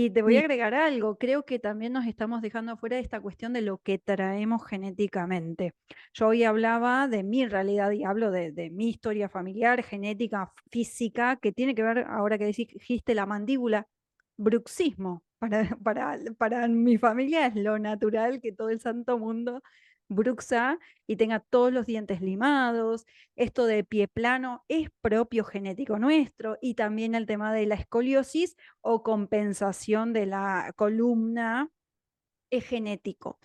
Y te voy a Y agregar algo, creo que también nos estamos dejando fuera de esta cuestión de lo que traemos genéticamente. Yo hoy hablaba de mi realidad y hablo de mi historia familiar, genética, física, que tiene que ver, ahora que dijiste la mandíbula, bruxismo. Para mi familia es lo natural que todo el santo mundo bruxa y tenga todos los dientes limados. Esto de pie plano es propio genético nuestro y también el tema de la escoliosis o compensación de la columna es genético.